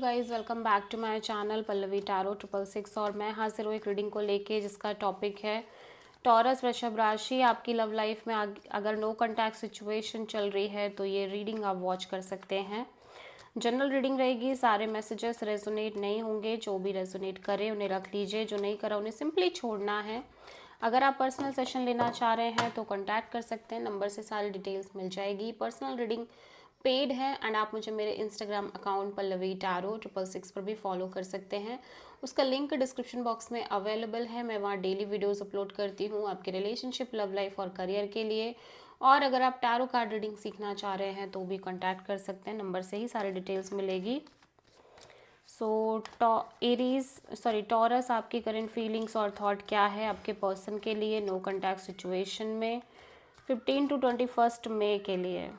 Guys welcome back to my channel Pallavi tarot 666 और मैं हाजिर हूँ एक रीडिंग को लेके जिसका टॉपिक है टॉरस वृषभ राशि। आपकी लव लाइफ में अगर नो कॉन्टैक्ट सिचुएशन चल रही है तो ये रीडिंग आप वॉच कर सकते हैं। जनरल रीडिंग रहेगी, सारे मैसेजेस रेजोनेट नहीं होंगे। जो भी रेजोनेट करे उन्हें रख लीजिए, जो नहीं करा उन्हें सिंपली छोड़ना है। अगर आप पर्सनल सेशन लेना चाह रहे हैं तो कॉन्टैक्ट कर सकते हैं, नंबर से सारी डिटेल्स मिल जाएगी। पर्सनल रीडिंग पेड है एंड आप मुझे मेरे इंस्टाग्राम अकाउंट पल्लवी टैरो 666 पर भी फॉलो कर सकते हैं। उसका लिंक डिस्क्रिप्शन बॉक्स में अवेलेबल है। मैं वहाँ डेली वीडियोस अपलोड करती हूँ आपके रिलेशनशिप, लव लाइफ और करियर के लिए। और अगर आप टैरो कार्ड रीडिंग सीखना चाह रहे हैं तो भी कॉन्टैक्ट कर सकते हैं, नंबर से ही सारी डिटेल्स मिलेगी। टॉरस, आपकी करंट फीलिंग्स और थॉट क्या है आपके पर्सन के लिए नो कॉन्टैक्ट सिचुएशन में 15 to 21 मई के लिए।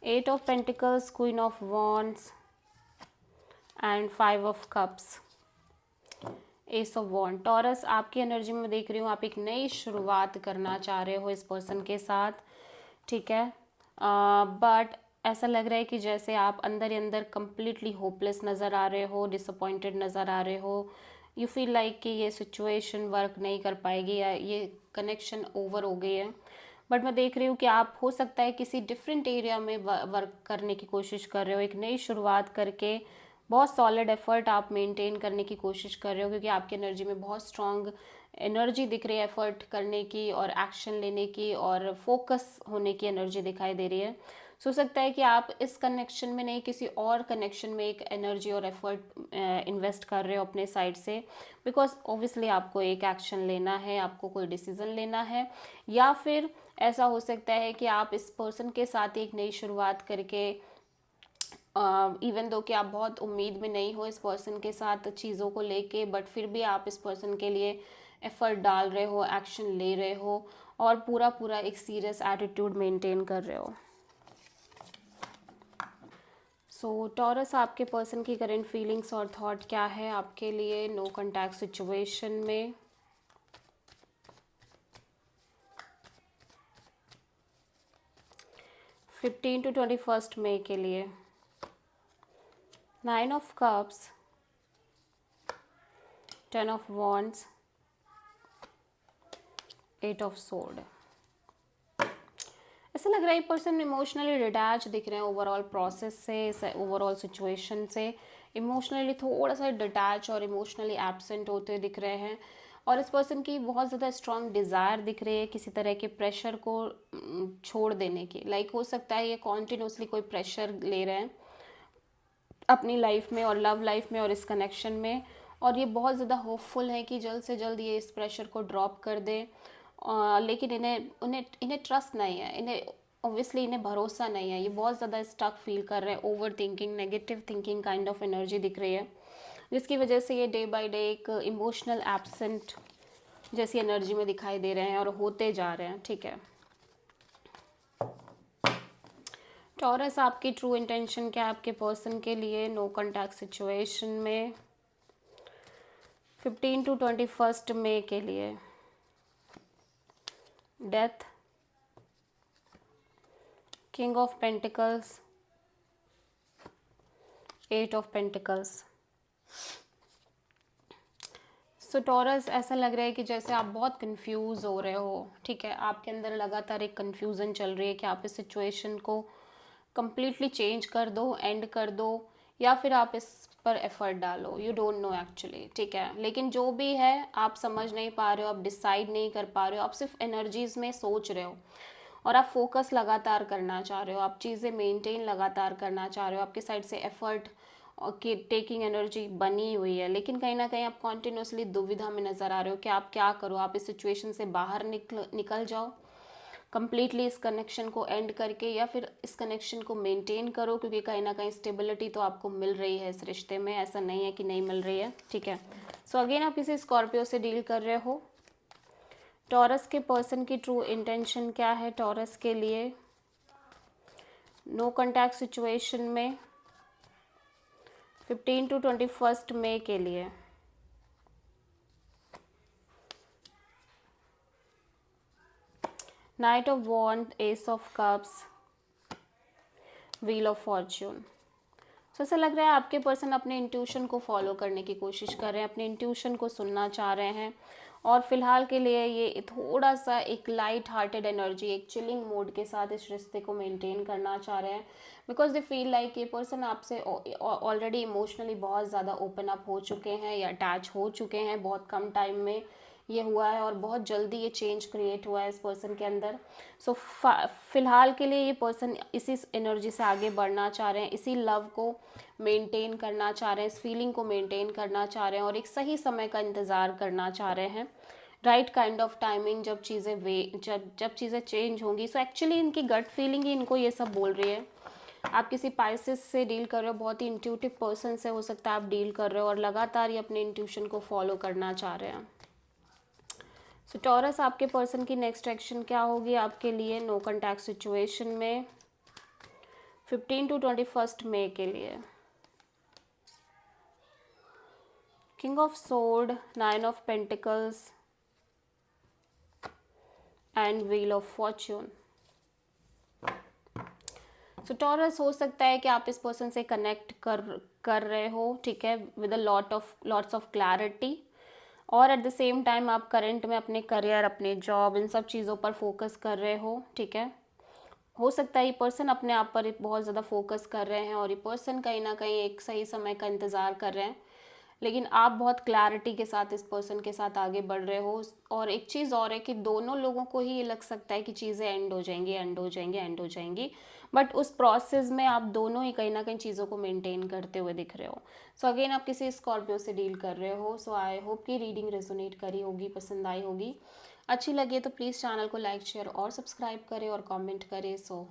8 of Pentacles, Queen of Wands and 5 of Cups, Ace of Wands। Taurus, आपकी एनर्जी में देख रही हूँ आप एक नई शुरुआत करना चाह रहे हो इस पर्सन के साथ, ठीक है। बट ऐसा लग रहा है कि जैसे आप अंदर ही अंदर कंप्लीटली होपलेस नज़र आ रहे हो, डिसअपॉइंटेड नज़र आ रहे हो। यू फील लाइक कि ये सिचुएशन वर्क नहीं कर पाएगी या ये कनेक्शन ओवर हो गई है। बट मैं देख रही हूँ कि आप हो सकता है किसी डिफरेंट एरिया में वर्क करने की कोशिश कर रहे हो, एक नई शुरुआत करके बहुत सॉलिड एफर्ट आप मेंटेन करने की कोशिश कर रहे हो, क्योंकि आपकी एनर्जी में बहुत स्ट्रांग एनर्जी दिख रही है एफर्ट करने की और एक्शन लेने की और फोकस होने की एनर्जी दिखाई दे रही है। हो सकता है कि आप इस कनेक्शन में नहीं किसी और कनेक्शन में एक एनर्जी और एफर्ट इन्वेस्ट कर रहे हो अपने साइड से, बिकॉज ऑब्वियसली आपको एक एक्शन लेना है, आपको कोई डिसीजन लेना है। या फिर ऐसा हो सकता है कि आप इस पर्सन के साथ एक नई शुरुआत करके इवन दो कि आप बहुत उम्मीद में नहीं हो इस पर्सन के साथ चीज़ों को लेके, बट फिर भी आप इस पर्सन के लिए एफर्ट डाल रहे हो, एक्शन ले रहे हो और पूरा पूरा एक सीरियस एटीट्यूड मेंटेन कर रहे हो। सो टॉरस, आपके पर्सन की करंट फीलिंग्स और थॉट क्या है आपके लिए नो कॉन्टैक्ट सिचुएशन में 15 to 21 मई के लिए। 9 of Cups, 10 of Wands, 8 of Sword। ऐसा लग रहा है पर्सन इमोशनली डिटैच दिख रहे हैं ओवरऑल प्रोसेस से, ओवरऑल सिचुएशन से। इमोशनली थोड़ा सा डिटैच और इमोशनली एब्सेंट होते हुए दिख रहे हैं। और इस पर्सन की बहुत ज़्यादा स्ट्रॉन्ग डिज़ायर दिख रही है किसी तरह के प्रेशर को छोड़ देने की। लाइक हो सकता है ये कॉन्टिन्यूसली कोई प्रेशर ले रहे हैं अपनी लाइफ में और लव लाइफ में और इस कनेक्शन में, और ये बहुत ज़्यादा होपफुल है कि जल्द से जल्द ये इस प्रेशर को ड्रॉप कर दे। लेकिन इन्हें ट्रस्ट नहीं है, इन्हें ऑब्वियसली इन्हें भरोसा नहीं है। ये बहुत ज़्यादा स्टक फील कर रहे हैं, over thinking, negative thinking kind of energy दिख रही है, जिसकी वजह से ये डे बाय डे एक इमोशनल एब्सेंट जैसी एनर्जी में दिखाई दे रहे हैं और होते जा रहे हैं, ठीक है। टॉरस, आपकी ट्रू इंटेंशन क्या है आपके पर्सन के लिए नो कॉन्टैक्ट सिचुएशन में 15 to 21 मई के लिए। Death, king of pentacles, 8 of pentacles. So taurus, ऐसा लग रहा है कि जैसे आप बहुत कंफ्यूज हो रहे हो, ठीक है। आपके अंदर लगातार एक कंफ्यूजन चल रही है कि आप इस सिचुएशन को कंप्लीटली चेंज कर दो, एंड कर दो, या फिर आप इस पर एफर्ट डालो। यू डोंट नो एक्चुअली, ठीक है। लेकिन जो भी है आप समझ नहीं पा रहे हो, आप डिसाइड नहीं कर पा रहे हो, आप सिर्फ एनर्जीज में सोच रहे हो और आप फोकस लगातार करना चाह रहे हो, आप चीज़ें मेंटेन लगातार करना चाह रहे हो, आपकी साइड से एफर्ट की टेकिंग एनर्जी बनी हुई है। लेकिन कहीं ना कहीं आप कॉन्टिन्यूसली दुविधा में नज़र आ रहे हो कि आप क्या करो। आप इस सिचुएशन से बाहर निकल जाओ कंप्लीटली इस कनेक्शन को एंड करके, या फिर इस कनेक्शन को मेंटेन करो, क्योंकि कहीं ना कहीं स्टेबिलिटी तो आपको मिल रही है इस रिश्ते में, ऐसा नहीं है कि नहीं मिल रही है, ठीक है। सो अगेन आप किसी स्कॉर्पियो से डील कर रहे हो। टॉरस के पर्सन की ट्रू इंटेंशन क्या है टॉरस के लिए नो कॉन्टैक्ट सिचुएशन में 15 to 21 मई के लिए। Knight of wands, ace of cups, wheel of fortune. So ऐसा लग रहा है आपके पर्सन अपने इंट्यूशन को फॉलो करने की कोशिश कर रहे हैं, अपने इंट्यूशन को सुनना चाह रहे हैं, और फिलहाल के लिए ये थोड़ा सा एक लाइट हार्टेड एनर्जी, एक चिलिंग मोड के साथ इस रिश्ते को मेंटेन करना चाह रहे हैं, बिकॉज दे फील लाइक ये पर्सन आपसे ऑलरेडी इमोशनली बहुत ज़्यादा ओपन अप हो चुके हैं या अटैच हो चुके हैं। बहुत कम टाइम में ये हुआ है और बहुत जल्दी ये चेंज क्रिएट हुआ है इस पर्सन के अंदर। सो फिलहाल के लिए ये पर्सन इसी एनर्जी से आगे बढ़ना चाह रहे हैं, इसी लव को मेंटेन करना चाह रहे हैं, इस फीलिंग को मेंटेन करना चाह रहे हैं और एक सही समय का इंतज़ार करना चाह रहे हैं, राइट काइंड ऑफ टाइमिंग, जब चीज़ें चेंज होंगी। सो एक्चुअली इनकी गट फीलिंग ही इनको ये सब बोल रही है। आप किसी पाइसेस से डील कर रहे हो, बहुत ही इंट्यूटिव पर्सन से हो सकता है आप डील कर रहे हो, और लगातार ये अपने इंट्यूशन को फॉलो करना चाह रहे हैं। सो टॉरस, आपके पर्सन की नेक्स्ट एक्शन क्या होगी आपके लिए नो कॉन्टैक्ट सिचुएशन में 15 to 21 मई के लिए? King of sword, 9 of pentacles and wheel of fortune. So taurus, हो सकता है कि आप इस पर्सन से कनेक्ट कर रहे हो, ठीक है, with a lots of clarity, और एट द सेम टाइम आप करंट में अपने करियर, अपने जॉब, इन सब चीज़ों पर फोकस कर रहे हो, ठीक है। हो सकता है ये पर्सन अपने आप पर बहुत ज़्यादा फोकस कर रहे हैं और ये पर्सन कहीं ना कहीं एक सही समय का इंतज़ार कर रहे हैं, लेकिन आप बहुत क्लैरिटी के साथ इस पर्सन के साथ आगे बढ़ रहे हो। और एक चीज़ और है कि दोनों लोगों को ही ये लग सकता है कि चीज़ें एंड हो जाएंगी, एंड हो जाएंगी, एंड हो जाएंगी, बट उस प्रोसेस में आप दोनों ही कहीं ना कहीं चीज़ों को मेंटेन करते हुए दिख रहे हो। सो अगेन आप किसी स्कॉर्पियो से डील कर रहे हो। सो आई होप कि रीडिंग रेजोनेट करी होगी, पसंद आई होगी। अच्छी लगी तो प्लीज़ चैनल को लाइक, शेयर और सब्सक्राइब करें और कमेंट करें। सो